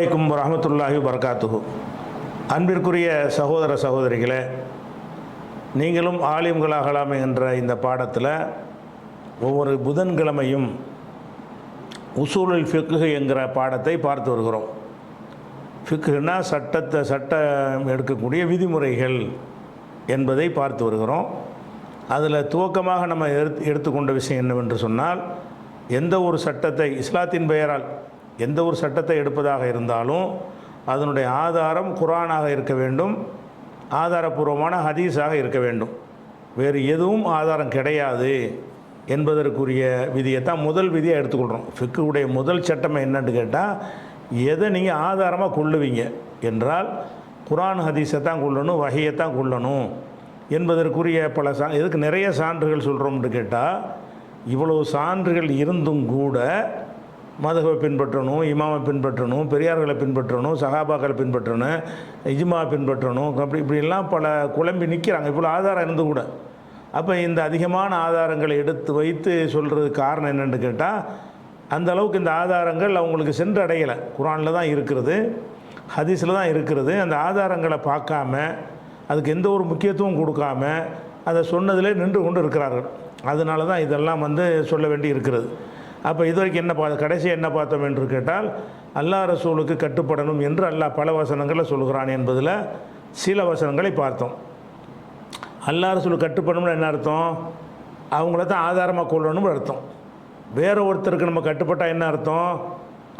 அலைக்கும் வரஹ்மத்துல்லாஹி வபரகாத்துஹு. அன்பிற்குரிய சகோதர சகோதரிகளே, நீங்களும் ஆலிம்களாகலாம் என்ற இந்த பாடத்தில் ஒவ்வொரு புதன்கிழமையும் உசூலுல் ஃபிக்ஹ் என்கிற பாடத்தை பார்த்து வருகிறோம். ஃபிக்ஹ்னா சட்டம் எடுக்கக்கூடிய விதிமுறைகள் என்பதை பார்த்து வருகிறோம். அதில் துவக்கமாக நம்ம எடுத்துக்கொண்ட விஷயம் என்னவென்று சொன்னால், எந்த ஒரு சட்டத்தை இஸ்லாத்தின் பெயரால் எந்த ஒரு சட்டத்தை எடுப்பதாக இருந்தாலும் அதனுடைய ஆதாரம் குர்ஆனாக இருக்க வேண்டும், ஆதாரபூர்வமான ஹதீஸாக இருக்க வேண்டும். வேறு எதுவும் ஆதாரம் கிடையாது என்பதற்குரிய விதியைத்தான் முதல் விதியாக எடுத்துக்கொள்கிறோம். ஃபிக்ஹுடைய முதல் சட்டம் என்னன்னு கேட்டால், எதை நீங்கள் ஆதாரமாக கொள்ளுவீங்க என்றால் குர்ஆன் ஹதீஸை தான் கொள்ளணும், வஹியை தான் கொள்ளணும் என்பதற்குரிய பல இதுக்கு நிறைய சான்றுகள் சொல்கிறோம்னு கேட்டால், இவ்வளவு சான்றுகள் இருந்தும் கூட மதுஹபை பின்பற்றணும், இமாமை பின்பற்றணும், பெரியார்களை பின்பற்றணும், சஹாபாக்களை பின்பற்றணும், இஜ்மா பின்பற்றணும், இப்படியெல்லாம் பல குழம்பி நிற்கிறாங்க. இவ்வளோ ஆதாரம் இருந்தும் கூட. அப்போ இந்த அதிகமான ஆதாரங்களை எடுத்து வைத்து சொல்கிறதுக்கு காரணம் என்னென்னு கேட்டால், அந்த அளவுக்கு இந்த ஆதாரங்கள் அவங்களுக்கு சென்று அடையலை. குர்ஆனில் தான் இருக்கிறது, ஹதீஸில் தான் இருக்கிறது. அந்த ஆதாரங்களை பார்க்காம, அதுக்கு எந்த ஒரு முக்கியத்துவம் கொடுக்காம அதை சொன்னதிலே நின்று கொண்டு இருக்கிறார்கள். அதனால தான் இதெல்லாம் சொல்ல வேண்டி இருக்கிறது. அப்போ இது வரைக்கும் என்ன கடைசியாக என்ன பார்த்தோம் என்று கேட்டால், அல்லாஹ் ரசூலுக்கு கட்டுப்படணும் என்று அல்லாஹ் பல வசனங்களை சொல்கிறான் என்பதில் சில வசனங்களை பார்த்தோம். அல்லாஹ் ரசூலுக்கு கட்டுப்படணும்னு என்ன அர்த்தம்? அவங்கள தான் ஆதாரமாக கொள்ளணும்னு அர்த்தம். வேறு ஒருத்தருக்கு நம்ம கட்டுப்பட்டால் என்ன அர்த்தம்?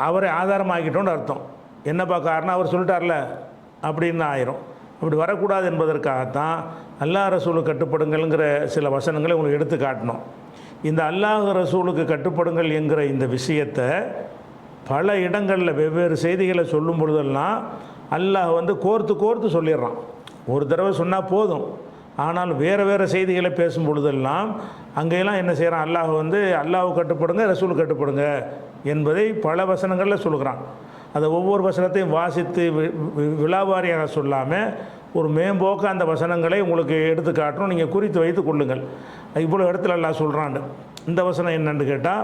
அவரை ஆதாரமாக்கிட்டோன்னு அர்த்தம். என்னப்பா காரணம்? அவர் சொல்லிட்டார்ல அப்படின்னு ஆயிரும். அப்படி வரக்கூடாது என்பதற்காகத்தான் அல்லாஹ் ரசூலுக்கு கட்டுப்படுங்கள்ங்கிற சில வசனங்களை உங்களுக்கு எடுத்து காட்டணும். இந்த அல்லாஹ் ரசூலுக்கு கட்டுப்படுங்கள் என்கிற இந்த விஷயத்தை பல இடங்களில் வெவ்வேறு செய்திகளை சொல்லும் பொழுதெல்லாம் அல்லாஹ் கோர்த்து சொல்லிடுறான். ஒரு தடவை சொன்னால் போதும். ஆனால் வேறு செய்திகளை பேசும் பொழுதெல்லாம் அங்கெல்லாம் என்ன செய்கிறான்? அல்லாஹ் கட்டுப்படுங்க, ரசூலுக்கு கட்டுப்படுங்க என்பதை பல வசனங்களில் சொல்கிறான். அதை ஒவ்வொரு வசனத்தையும் வாசித்து விலாவாரியாக சொல்லாமல் ஒரு மேம்போக்க அந்த வசனங்களை உங்களுக்கு எடுத்து காட்டணும். நீங்கள் குறித்து வைத்து கொள்ளுங்கள். இவ்வளோ இடத்துல அல்லாஹ் சொல்கிறான். இந்த வசனம் என்னன்னு கேட்டால்,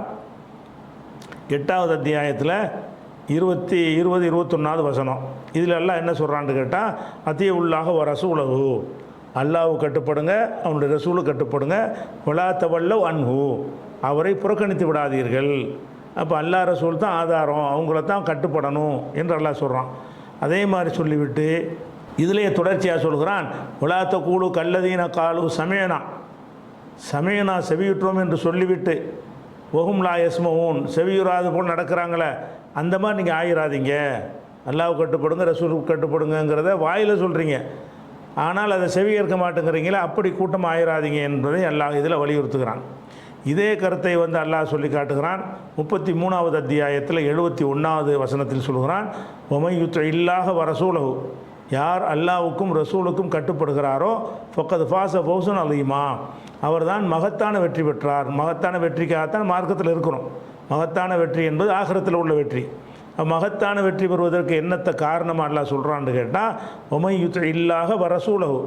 8வது அத்தியாயத்தில் 21 வசனம். இதில் எல்லாம் என்ன சொல்கிறான்னு கேட்டால், அத்தியுல்லாஹ வ ரசூலஹு, அல்லாஹ்வுக்கு கட்டுப்படுங்க, அவனுடைய ரசூலுக்கு கட்டுப்படுங்க, வலா தவல்லவ் அன்ஹு, அவரை புறக்கணித்து விடாதீர்கள். அப்போ அல்லாஹ் ரசூல் தான் ஆதாரம், அவங்கள தான் கட்டுப்படணும் என்று அல்லாஹ் சொல்கிறான். அதே மாதிரி சொல்லிவிட்டு இதிலேயே தொடர்ச்சியாக சொல்கிறான், வலா தகூலு கல்லதீன காலு சமயனா செவியுற்றோம் என்று சொல்லிவிட்டு வஹும் லா யஸ்மஊன், செவியுறாது போல் நடக்கிறாங்களே, அந்த மாதிரி நீங்கள் ஆயிராதீங்க. அல்லாஹ்வுக்கு கட்டுப்படுங்க, ரசூலுக்கு கட்டுப்படுங்கிறத வாயில் சொல்கிறீங்க, ஆனால் அதை செவி ஏற்க மாட்டேங்கிறீங்களே, அப்படி கூட்டம் ஆயிராதீங்க என்பதை அல்லாஹ் இதில் வலியுறுத்துகிறான். இதே கருத்தை அல்லாஹ் சொல்லி காட்டுகிறான். 33வது அத்தியாயத்தில் 71வது வசனத்தில் சொல்கிறான், ஒமை யுத்த இல்லாஹ வ ரசூலஹு, யார் அல்லாஹ்வுக்கும் ரசூலுக்கும் கட்டுப்படுகிறாரோ ஃபக்கத் ஃபாஸ ஃபௌஸன் அலீமா, அவர்தான் மகத்தான வெற்றி பெற்றார். மகத்தான வெற்றிக்காகத்தான் மார்க்கத்தில் இருக்கிறோம். மகத்தான வெற்றி என்பது ஆகிரத்தில் உள்ள வெற்றி. மகத்தான வெற்றி பெறுவதற்கு என்னத்தை காரணமாக அல்லாஹ் சொல்கிறான்னு கேட்டால், ஒமை யுத்த இல்லாஹ வ ரசூலஹு,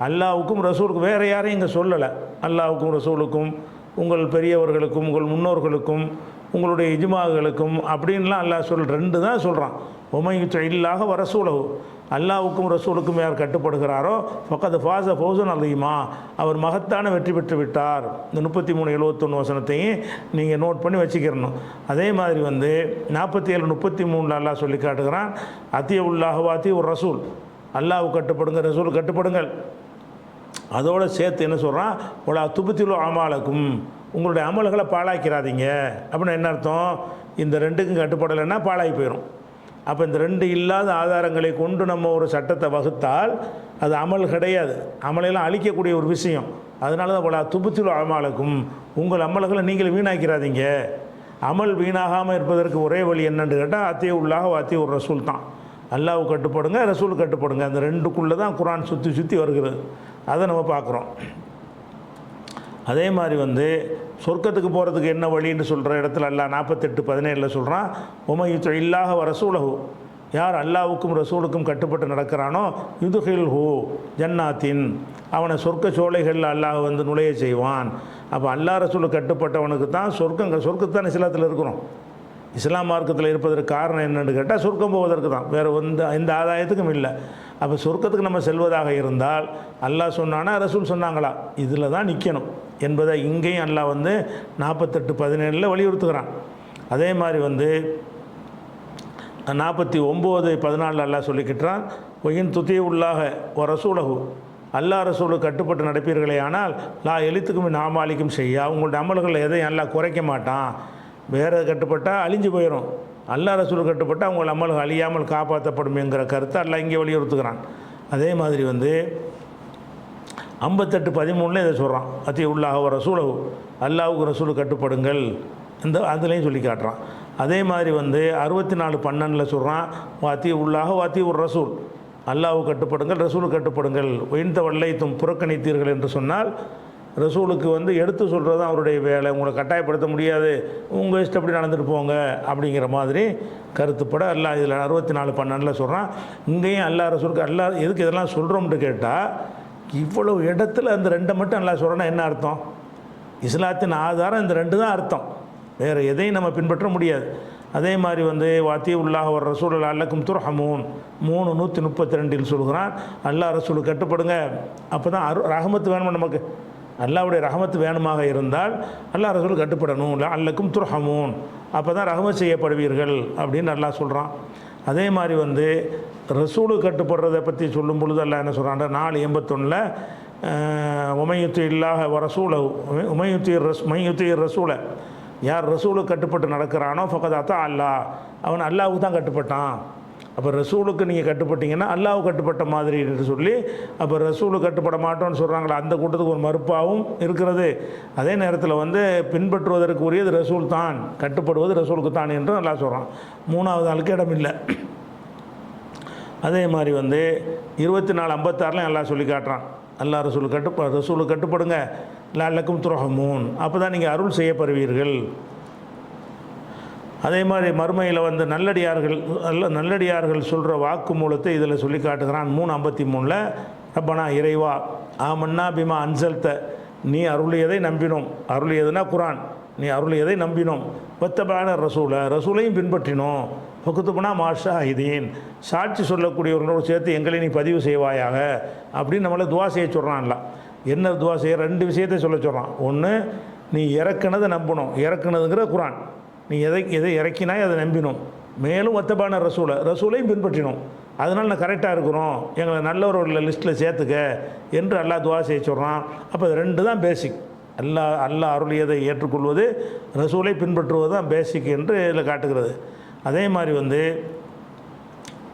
அல்லாஹ்வுக்கும் ரசூலுக்கும், வேறு யாரையும் இங்கே சொல்லலை. அல்லாஹ்வுக்கும் ரசூலுக்கும், உங்கள் பெரியவர்களுக்கும், உங்கள் முன்னோர்களுக்கும், உங்களுடைய இஜ்மாகளுக்கும் அப்படின்லாம் அல்லாஹ் ரெண்டு தான் சொல்கிறான். ஒமை யுத்த இல்லாஹ வ ரசூலஹு, அல்லாஹ்வுக்கும் ரசூலுக்கும் யார் கட்டுப்படுகிறாரோ ஃபக்கத் ஃபாஸ ஃபௌஸன் அலீமா, அவர் மகத்தான வெற்றி பெற்று விட்டார். இந்த 33 71 வசனத்தையும் நீங்கள் நோட் பண்ணி வச்சுக்கிறணும். அதே மாதிரி 47 33 அல்லாஹ் சொல்லி காட்டுகிறான், அத்தியுல்லாஹ வ அத்தியுர் ரசூல், அல்லாஹ்வுக்கு கட்டுப்படுங்க, ரசூலுக்கு கட்டுப்படுங்கள். அதோடு சேர்த்து என்ன சொல்கிறான், உலா துபுத்திலு அமாலக்கும், உங்களுடைய அமல்களை பாழாக்கிறாதீங்க. அப்படின்னா என்ன அர்த்தம்? இந்த ரெண்டுக்கும் கட்டுப்படலைன்னா பாழாகி போயிடும். அப்போ இந்த ரெண்டு இல்லாத ஆதாரங்களை கொண்டு நம்ம ஒரு சட்டத்தை வகுத்தால் அது அமல் கிடையாது, அமலையெல்லாம் அழிக்கக்கூடிய ஒரு விஷயம். அதனால தான் உலா துபுத்திலு அமாலக்கும், உங்கள் அமல்களை நீங்கள் வீணாக்கிறாதீங்க. அமல் வீணாகாமல் இருப்பதற்கு ஒரே வழி என்னன்னு கேட்டால், அத்தியுல்லாஹ வ அத்தியுர் ரசூல் தான். அல்லாஹ்வுக்கு கட்டுப்படுங்க, ரசூலுக்கு கட்டுப்படுங்க. அந்த ரெண்டுக்குள்ளே தான் குர்ஆன் சுற்றி வருகிறது. அதை நம்ம பார்க்குறோம். அதே மாதிரி சொர்க்கத்துக்கு போகிறதுக்கு என்ன வழின்னு சொல்கிற இடத்துல அல்லாஹ் 48:17 சொல்கிறான், ஒமை யுத்த இல்லாஹ வ ரசூலஹு, யார் அல்லாஹ்வுக்கும் ரசூலுக்கும் கட்டுப்பட்டு நடக்கிறானோ யுதுஹில்ஹு ஜன்னாத்தின், அவனை சொர்க்க சோலைகளில் அல்லாஹ் நுழைய செய்வான். அப்போ அல்லாஹ் ரசூலுக்கு கட்டுப்பட்டவனுக்கு தான் சொர்க்கத்தை தான் இஸ்லாத்தில் இருக்கிறோம். இஸ்லாம் மார்க்கத்தில் இருப்பதற்கு காரணம் என்னென்னு கேட்டால் சொர்க்கம் போவதற்கு தான், வேறு எந்த ஆதாயத்துக்கும் இல்லை. அப்போ சொர்க்கத்துக்கு நம்ம செல்வதாக இருந்தால் அல்லாஹ் சொன்னானா ரசூல் சொன்னாங்களா இதில் தான் நிற்கணும் என்பதை இங்கேயும் அல்லாஹ் 48:17 வலியுறுத்துகிறான். அதே மாதிரி 49:14 அல்லாஹ் சொல்லிக்கிட்டான், ஒயின் துதி உள்ளாக ஒரு ரசூலகு, அல்லாஹ் ரசூலுக்கு கட்டுப்பட்டு நடப்பீர்களே ஆனால் லா எழுத்துக்கும் நாமாலிக்கும் செய்யா, உங்களுடைய அமல்கள் எதையும் அல்லாஹ் குறைக்க மாட்டான். வேறு கட்டுப்பட்டால் அழிஞ்சு போயிடும், அல்லாஹ் ரசூலுக்கு கட்டுப்பட்டால் உங்கள் அமல்கள் அழியாமல் காப்பாற்றப்படும் என்கிற கருத்தை அல்லாஹ் இங்கே வலியுறுத்துகிறான். அதே மாதிரி 58:13 இதை சொல்கிறான், அத்தி உள்ளாக ஒரு ரசூலகு, அல்லாஹுக்கு ரசூலுக்கு கட்டுப்படுங்கள், அதுலேயும் சொல்லி காட்டுறான். அதே மாதிரி 64:12 சொல்கிறான், வாத்தி உள்ளாக வாத்தி ஒரு ரசூல், அல்லாஹ்வுக்கு கட்டுப்படுங்கள் ரசூலுக்கு கட்டுப்படுங்கள். ஒய்ந்த வல்லைத்தும் புறக்கணித்தீர்கள் என்று சொன்னால் ரசூலுக்கு எடுத்து சொல்கிறது தான் அவருடைய வேலை, உங்களை கட்டாயப்படுத்த முடியாது, உங்கள் இஷ்டப்படி நடந்துட்டு போங்க அப்படிங்கிற மாதிரி கருத்துப்பட அல்லாஹ் இதில் 64:12 சொல்கிறான். இங்கேயும் அல்லாஹ் ரசூலுக்கு அல்லாஹ் எதுக்கு இதெல்லாம் சொல்கிறோம்னு கேட்டால், இவ்வளவு இடத்துல அந்த 2 மட்டும் அல்லாஹ் சொல்கிறேன்னா என்ன அர்த்தம்? இஸ்லாத்தின் ஆதாரம் இந்த 2 தான் அர்த்தம், வேறு எதையும் நம்ம பின்பற்ற முடியாது. அதே மாதிரி வாத்தி உள்ளாக ஒரு ரசூல் அல்லக்கும் துர்ஹமூன் 3:132 சொல்கிறான், அல்லாஹ் ரசூலுக்கு கட்டுப்படுங்க. அப்போ தான் ரஹமத்து வேணுமா, நமக்கு அல்லாஹ்வுடைய ரஹமத்து வேணுமாக இருந்தால் அல்லாஹ் ரசூலுக்கு கட்டுப்படணும். அல்லக்கும் துர்ஹமூன், அப்போ தான் ரஹமத் செய்யப்படுவீர்கள் அப்படின்னு அல்லாஹ் சொல்கிறான். அதே மாதிரி ரசூலுக்கு கட்டுப்படுறதை பற்றி சொல்லும் பொழுது அல்லாஹ் என்ன சொல்கிறான், 4:81 உமையுத்தி இல்லாஹ ரசூலை உமையுத்தி ரசூலை, யார் ரசூலுக்கு கட்டுப்பட்டு நடக்கிறானோ ஃபகதாத்தா அல்லாஹ், அவன் அல்லாஹுக்கு தான் கட்டுப்பட்டான். அப்போ ரசூலுக்கு நீங்கள் கட்டுப்பட்டீங்கன்னா அல்லாஹ்வுக்கு கட்டுப்பட்ட மாதிரி என்று சொல்லி, அப்போ ரசூலுக்கு கட்டுப்பட மாட்டோம்னு சொல்கிறாங்களா, அந்த கூட்டத்துக்கு ஒரு மறுப்பாகவும் இருக்கிறது. அதே நேரத்தில் பின்பற்றுவதற்கு உரியது ரசூல் தான், கட்டுப்படுவது ரசூலுக்கு தான் என்று அல்லாஹ் சொல்கிறான். 3வது ஆளுக்கு இடம் இல்லை. அதே மாதிரி 24:56 அல்லாஹ் சொல்லி காட்டுறான், அல்லாஹ் ரசூலுக்கு கட்டுப்படுங்க, லஅல்லக்கும் துர்ஹமூன், அப்போ தான் நீங்கள் அருள் செய்யப்படுவீர்கள். அதே மாதிரி மறுமையில் நல்லடியார்கள் சொல்கிற வாக்கு மூலத்தை இதில் சொல்லி காட்டுகிறான். 3:53 ரப்பனா இறைவா ஆமன்னா பிமா அன்சல்த, நீ அருளியதை நம்பினோம், அருளியதுனா குரான், நீ அருளியதை நம்பினோம். வத்தபான ரசூலையும் பின்பற்றினோம். பக்குத்துபனா மாஷா இதீன், சாட்சி சொல்லக்கூடியவர்களோடு சேர்த்து எங்களை நீ பதிவு செய்வாயாக அப்படின்னு நம்மளை துவா செய்ய சொல்கிறான்ல. என்ன துவா செய்ய? 2 விஷயத்தை சொல்ல சொல்கிறான். ஒன்று, நீ இறக்குனதை நம்பணும், இறக்குனதுங்கிற குரான், நீ எதை இறக்கினாய் அதை நம்பினோம். மேலும் வத்தபான ரசூலையும் பின்பற்றினோம், அதனால் நான் கரெக்டாக இருக்கிறோம், எங்களை நல்லவரோட லிஸ்ட்டில் சேர்த்துக்க என்று அல்லாஹ் துவா செய்ய சொல்கிறான். அப்போ அது 2 தான் பேசிக். அல்லாஹ் அருளியதை ஏற்றுக்கொள்வது, ரசூலை பின்பற்றுவது தான் பேசிக் என்று இதில் காட்டுகிறது. அதே மாதிரி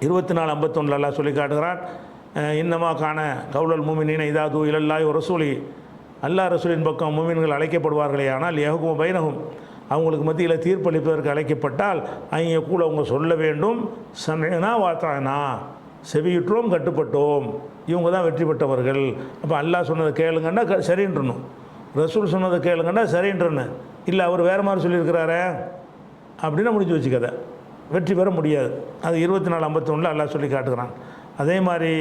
24:51 அல்லாஹ் சொல்லி காட்டுகிறான், இன்னமா காண கவுலல் மூமினீன இதா தூ இலல்லாஹி வ ரசூலி, அல்லாஹ் ரசூலின் பக்கம் மூமின்கள் அழைக்கப்படுவார்களே ஆனால் யஹ்கும் பைனஹும், அவங்களுக்கு மத்தியில் தீர்ப்பளிப்பதற்கு அழைக்கப்பட்டால் அவங்க கூட அவங்க சொல்ல வேண்டும், சமயனா வாத்தானா, செவியுற்றோம் கட்டுப்பட்டோம், இவங்க தான் வெற்றி பெற்றவர்கள். அப்போ அல்லாஹ் சொன்னதை கேளுங்கன்னா சரின்றணும், ரசூல் சொன்னதை கேளுங்கன்னா சரின்றன்னு இல்லை, அவர் வேறு மாதிரி சொல்லியிருக்கிறாரே அப்படின்னு முடிஞ்சு வச்சுக்கதை, வெற்றி பெற முடியாது. அது 24:51 அல்லாஹ் சொல்லி காட்டுகிறான். அதே மாதிரி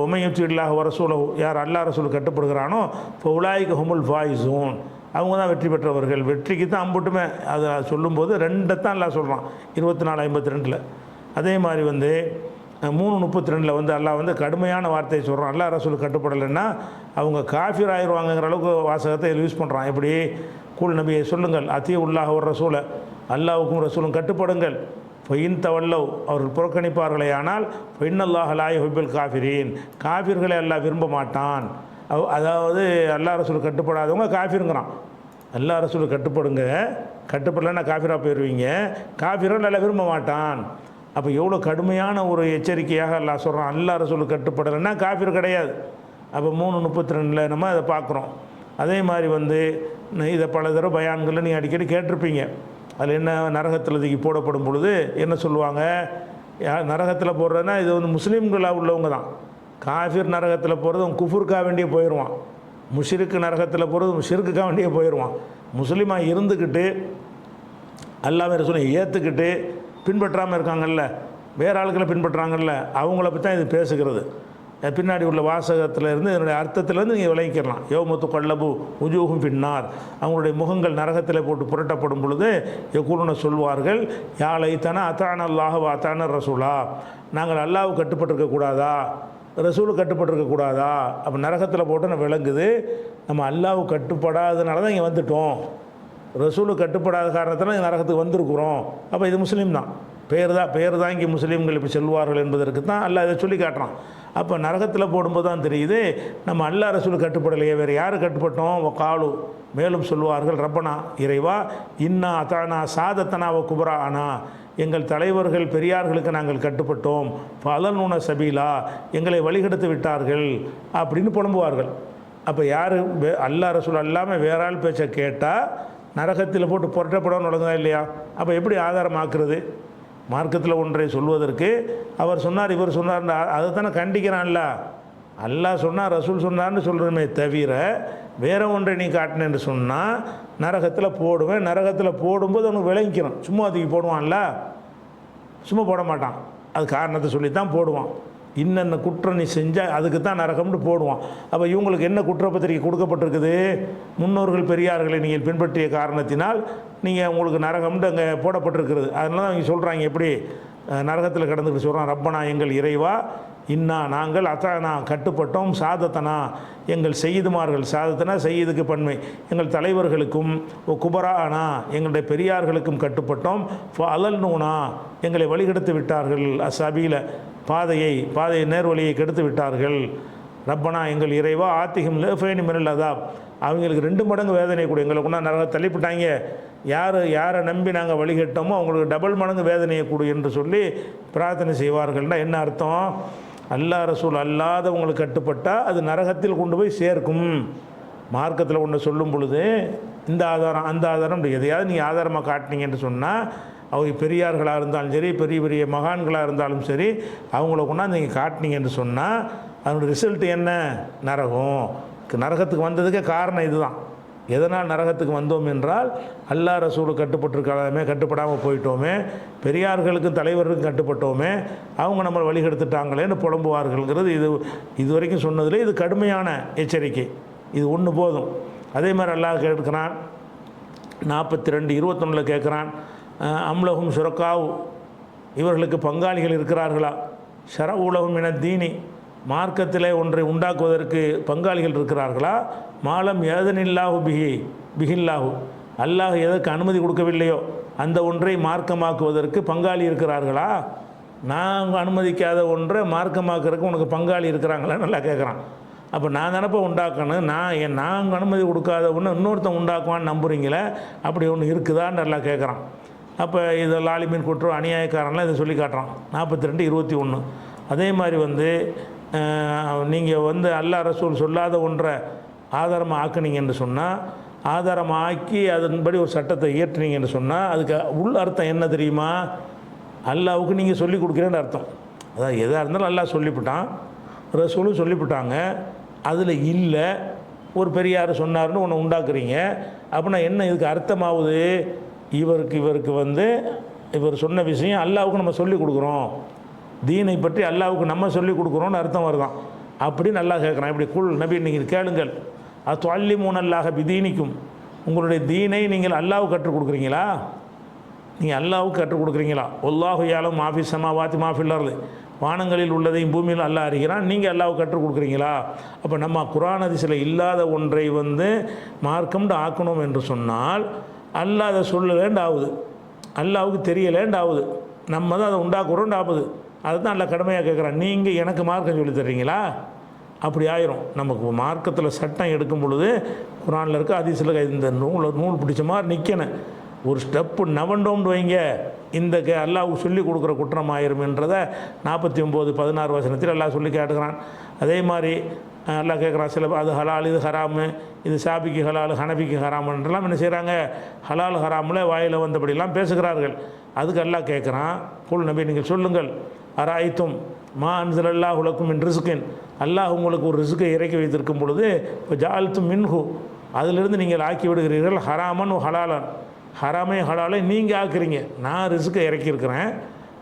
உமையுத்தி இல்லாஹ ரசூலை, யார் அல்லாஹ் ரசூல் கட்டுப்படுகிறானோ இப்போ உலாய்க்கு ஹுமுல் ஃபாயிசூன், அவங்க தான் வெற்றி பெற்றவர்கள். வெற்றிக்கு தான் அம்புட்டுமே, அதை சொல்லும்போது 2 தான் எல்லாம் சொல்கிறான் 24:52. அதே மாதிரி 3:32 அல்லாஹ் கடுமையான வார்த்தையை சொல்கிறான், அல்லாஹ் ரசூல் கட்டுப்படலைன்னா அவங்க காஃபிர் ஆயிடுவாங்கங்கிற அளவுக்கு வாசகத்தை யூஸ் பண்ணுறான். எப்படி? கூல் நபியை சொல்லுங்கள், அத்தி உள்ளாக ஒரு ரசூலை, அல்லாஹுக்கும் ரசூலும் கட்டுப்படுங்கள். பொயின் தவல்லவ், அவர்கள் புறக்கணிப்பார்களே ஆனால் பொன்னல்லாஹ் லா யுஹிப்புல் காஃபிரீன், காஃபிர்களை அல்லாஹ் விரும்ப மாட்டான். அதாவது அல்லாஹ் ரசூல் கட்டுப்படாதவங்க காஃபிருங்கிறான். அல்லாஹ் ரசூல் கட்டுப்படுங்க, கட்டுப்படலைன்னா காஃபிராக போயிடுவீங்க, காஃபிர்கள் நல்லா விரும்ப மாட்டான். அப்போ எவ்வளோ கடுமையான ஒரு எச்சரிக்கையாக அல்லாஹ் சொல்கிறான். அல்லாஹ் ரசூல் கட்டுப்படலைன்னா காஃபிர் கிடையாது. அப்போ 3:32 நம்ம அதை பார்க்குறோம். அதே மாதிரி இதை பல தடவை பயான்களில் நீங்கள் அடிக்கடி கேட்டிருப்பீங்க. அதில் என்ன, நரகத்தில் தூக்கி போடப்படும் பொழுது என்ன சொல்லுவாங்க, நரகத்தில் போடுறதுனா இது முஸ்லீம்களாக உள்ளவங்க தான். காஃபிர் நரகத்தில் போகிறது குஃபுருக்காக வேண்டிய போயிடுவான், முஷ்ரிக்கு நரகத்தில் போகிறது ஷிர்க்குக்காக வேண்டிய போயிடுவான். முஸ்லீமாக இருந்துக்கிட்டு அல்லாஹ் ரசூலை ஏற்றுக்கிட்டு பின்பற்றாமல் இருக்காங்கல்ல, வேறு ஆளுக்களை பின்பற்றாங்கல்ல, அவங்கள பற்றி தான் இது பேசுகிறது. பின்னாடி உள்ள வாசகத்திலேருந்து இதனுடைய அர்த்தத்திலேருந்து நீங்கள் விளங்கிக்கலாம். யௌமத்து கல்லபு உஜூஹும் பின்னார், அவங்களுடைய முகங்கள் நரகத்தில் போட்டு புரட்டப்படும் பொழுது யகூலுன சொல்வார்கள், யாழை தன அத்தான அல்லாஹ் அத்தான ரசூலா, நாங்கள் அல்லாஹ்வுக்கு கட்டுப்பட்டிருக்கக்கூடாதா, ரசூலுக்கு கட்டுப்பட்டிருக்கக்கூடாதா. அப்போ நரகத்தில் போட்டு நம்ம விளங்குது, நம்ம அல்லாஹ்வுக்கு கட்டுப்படாதனால தான் இங்கே வந்துட்டோம், ரசூலுக்கு கட்டுப்படாத காரணத்தில் இங்கே நரகத்துக்கு வந்திருக்கிறோம். அப்போ இது முஸ்லீம் தான், பேர் தான் இங்கே முஸ்லீம்கள் இப்போ செல்வார்கள் என்பதற்கு தான் அல்லாஹ் இதை சொல்லி காட்டுறான். அப்போ நரகத்தில் போடும்போது தான் தெரியுது நம்ம அல்லாஹ் ரசூலுக்கு கட்டுப்படலையே, வேறு யார் கட்டுப்பட்டோம். காலு, மேலும் சொல்வார்கள், ரப்பனா இறைவா, இன்னா அத்தானா சாதத்தனாவ குபரா ஆனா, எங்கள் தலைவர்கள் பெரியார்களுக்கு நாங்கள் கட்டுப்பட்டோம், பலனூன சபீலா, எங்களை வழிகெடுத்து விட்டார்கள் அப்படின்னு புலம்புவார்கள். அப்போ யார் அல்லாஹ் ரசூல் அல்லாமல் வேற ஆள் பேச்சை கேட்டால் நரகத்தில் போட்டு புரட்டப்படணும் நடந்ததா இல்லையா? அப்போ எப்படி ஆதாரமாக்குறது? மார்க்கத்தில் ஒன்றை சொல்வதற்கு அவர் சொன்னார் இவர் சொன்னார் அதை தானே கண்டிக்கிறான்ல. அல்லாஹ் சொன்னார் ரசூல் சொன்னார்னு சொல்கிறோமே தவிர வேறு ஒன்றை நீ காட்டினேன்னு சொன்னால் நரகத்தில் போடுவேன், நரகத்தில் போடும்போது அவனுக்கு விளங்கிக்கணும். சும்மா அதுக்கு போடுவான்ல, சும்மா போட மாட்டான், அது காரணத்தை சொல்லி தான் போடுவான். இன்னென்ன குற்றம் நீ செஞ்சால் அதுக்கு தான் நரகம்னு போடுவான். அப்போ இவங்களுக்கு என்ன குற்றப்பத்திரிக்கை கொடுக்கப்பட்டிருக்குது? முன்னோர்கள் பெரியார்களை நீங்கள் பின்பற்றிய காரணத்தினால் நீங்கள் உங்களுக்கு நரகம்னு அங்கே போடப்பட்டிருக்கிறது. அதனால தான் அவங்க சொல்கிறாங்க, எப்படி நரகத்தில் கிடந்துட்டு சொல்கிறான், ரப்பனா எங்கள் இறைவா, இன்னா நாங்கள் அத்தானா கட்டுப்பட்டோம், சாதத்தனா எங்கள் செய்யுதுமார்கள், சாதத்தனா செய்யுதுக்கு பன்மை, எங்கள் தலைவர்களுக்கும், குபரானா எங்களுடைய பெரியார்களுக்கும் கட்டுப்பட்டோம், அலல்னூனா எங்களை வழிகெடுத்து விட்டார்கள், அசபீல பாதையை நேர்வழியை கெடுத்து விட்டார்கள், ரப்பனா எங்கள் இறைவா ஆத்திகம் லேஃபேனி மினல் அதாப், அவங்களுக்கு 2 மடங்கு வேதனை கூட, எங்களை கொண்டா நரக தள்ளிவிட்டாங்க, யாரை நம்பி நாங்கள் வழிகட்டோமோ அவங்களுக்கு டபுள் மடங்கு வேதனையை கொடு என்று சொல்லி பிரார்த்தனை செய்வார்கள்னா என்ன அர்த்தம்? அல்லாஹ் ரசூல் அல்லாதவங்களுக்கு கட்டுப்பட்டால் அது நரகத்தில் கொண்டு போய் சேர்க்கும். மார்க்கத்தில் ஒன்று சொல்லும் பொழுது இந்த ஆதாரம் அந்த ஆதாரம் எதையாவது நீங்கள் ஆதாரமாக காட்டினீங்கன்னு சொன்னால், அவங்க பெரியார்களாக இருந்தாலும் சரி, பெரிய பெரிய மகான்களாக இருந்தாலும் சரி, அவங்கள கொண்டாந்து நீங்கள் காட்டினீங்கன்னு சொன்னால் அதனுடைய ரிசல்ட் என்ன? நரகம். நரகத்துக்கு வந்ததுக்கே காரணம் இதுதான். எதனால் நரகத்துக்கு வந்தோம் என்றால் அல்லாஹ் ரசூலுக்கு கட்டுப்பட்டிருக்காமே, கட்டுப்படாமல் போயிட்டோமே, பெரியார்களுக்கும் தலைவர்களுக்கும் கட்டுப்பட்டோமே, அவங்க நம்மளை வழிகெடுத்துட்டாங்களேன்னு புலம்புவார்கள்ங்கிறது இது வரைக்கும் சொன்னதில் இது கடுமையான எச்சரிக்கை. இது ஒன்று போதும். அதே மாதிரி அல்லாஹ் கேட்குறான் 42:21 கேட்குறான், அம்லகும் சுரக்காவு, இவர்களுக்கு பங்காளிகள் இருக்கிறார்களா? ஷர உலகம் என தீனி, மார்க்கத்திலே ஒன்றை உண்டாக்குவதற்கு பங்காளிகள் இருக்கிறார்களா? மாலம் ஏதனில்லாஹு பிகில்லாஹு, அல்லாஹ் எதற்கு அனுமதி கொடுக்கவில்லையோ அந்த ஒன்றை மார்க்கமாக்குவதற்கு பங்காளி இருக்கிறார்களா? நாங்கள் அனுமதிக்காத ஒன்றை மார்க்கமாக்குறதுக்கு உனக்கு பங்காளி இருக்கிறாங்களா? நல்லா கேட்குறான். அப்போ நான் தானப்போ உண்டாக்கணும், நாங்கள் அனுமதி கொடுக்காத ஒன்று இன்னொருத்தன் உண்டாக்குவான்னு நம்புறீங்களே, அப்படி ஒன்று இருக்குதான்னு நல்லா கேட்குறான். அப்போ இதை லாலிமீன் குற்றம் அநியாயக்காரன்லாம் இதை சொல்லி காட்டுறான் 42:21. அதே மாதிரி நீங்கள் அல்லாஹ் ரசூல் சொல்லாத ஒன்றை ஆதாரமாக ஆக்குனீங்கன்னு சொன்னால், ஆதாரமாக ஆக்கி அதன்படி ஒரு சட்டத்தை இயற்றினீங்கன்னு சொன்னால் அதுக்கு உள் அர்த்தம் என்ன தெரியுமா? அல்லாஹ்வுக்கு நீங்கள் சொல்லி கொடுக்குறேன்னு அர்த்தம். அதாவது எதாக இருந்தாலும் அல்லாஹ் சொல்லிவிட்டான், ரசூலும் சொல்லிவிட்டாங்க, அதில் இல்லை ஒரு பெரியார் சொன்னார்னு ஒன்று உண்டாக்குறீங்க அப்படின்னா என்ன இதுக்கு அர்த்தமாகுது? இவருக்கு இவர் சொன்ன விஷயம் அல்லாஹ்வுக்கு நம்ம சொல்லி கொடுக்குறோம், தீனை பற்றி அல்லாஹ்வுக்கு நம்ம சொல்லி கொடுக்குறோன்னு அர்த்தம் வருதான். அப்படின்னு நல்லா கேட்குறான். இப்படி குல் நபி நீங்கள் கேளுங்கள், அது அல்லிமூன் அல்லாஹ் பிதீனிக்கும், உங்களுடைய தீனை நீங்கள் அல்லாஹ்வுக்கு கற்றுக் கொடுக்குறீங்களா? நீங்கள் அல்லாஹ்வுக்கு கற்றுக் கொடுக்குறீங்களா? அல்லாஹு யாலும் மாஃபி சமாவாத்தி மாஃபில் அர்து, வானங்களில் உள்ளதையும் பூமியில் அல்லாஹ் அறிகிறான், நீங்கள் அல்லாஹ்வுக்கு கற்றுக் கொடுக்குறீங்களா? அப்போ நம்ம குர்ஆன் ஹதீஸில் இல்லாத ஒன்றை மார்க்கம்னு ஆக்கணும் என்று சொன்னால் அல்லாஹ் அதை சொல்லலேண்டு ஆகுது, அல்லாஹ்வுக்கு தெரியலேண்டு ஆகுது, நம்ம தான் அதை உண்டாக்குறோண்டு ஆகுது. அதுதான் அல்லாஹ் கடமையாக கேட்குறான், நீங்கள் எனக்கு மார்க்கம் சொல்லி தர்றீங்களா? அப்படி ஆயிரும். நமக்கு மார்க்கத்தில் சட்டம் எடுக்கும் பொழுது குர்ஆனில் இருக்க ஹதீஸில் இந்த நூல் பிடிச்ச மாதிரி நிற்கணும். ஒரு ஸ்டெப்பு நவண்டோம்னு வைங்க, இந்த அல்லாஹ்வுக்கு சொல்லி கொடுக்குற குற்றம் ஆயிரும் என்றதை 49:16 அல்லாஹ் சொல்லி கேட்டுக்கிறான். அதே மாதிரி அல்லாஹ் கேட்குறான், சில அது ஹலால் இது ஹராமு, இது ஷாபிக்கு ஹலால் ஹனபிக்கு ஹராமுன்றலாம் என்ன செய்கிறாங்க, ஹலால் ஹராமில் வாயில் வந்தபடிலாம் பேசுகிறார்கள். அதுக்கு அல்லாஹ் கேட்குறான், குல் நபி நீங்கள் சொல்லுங்கள், அராய்த்தும் மா அன்ஸலல்லாஹு லக்கும் மின் ரிஸ்கின், அல்லாஹ் உங்களுக்கு ஒரு ரிஸ்கை இறக்கி வைத்திருக்கும் பொழுது இப்போ ஜஅல்தும் மின்ஹு, அதிலிருந்து நீங்கள் ஆக்கி விடுகிறீர்கள் ஹராமன் ஹலாலன், ஹராமே ஹலாலை நீங்கள் ஆக்குறீங்க. நான் ரிஸ்கை இறக்கியிருக்கிறேன்,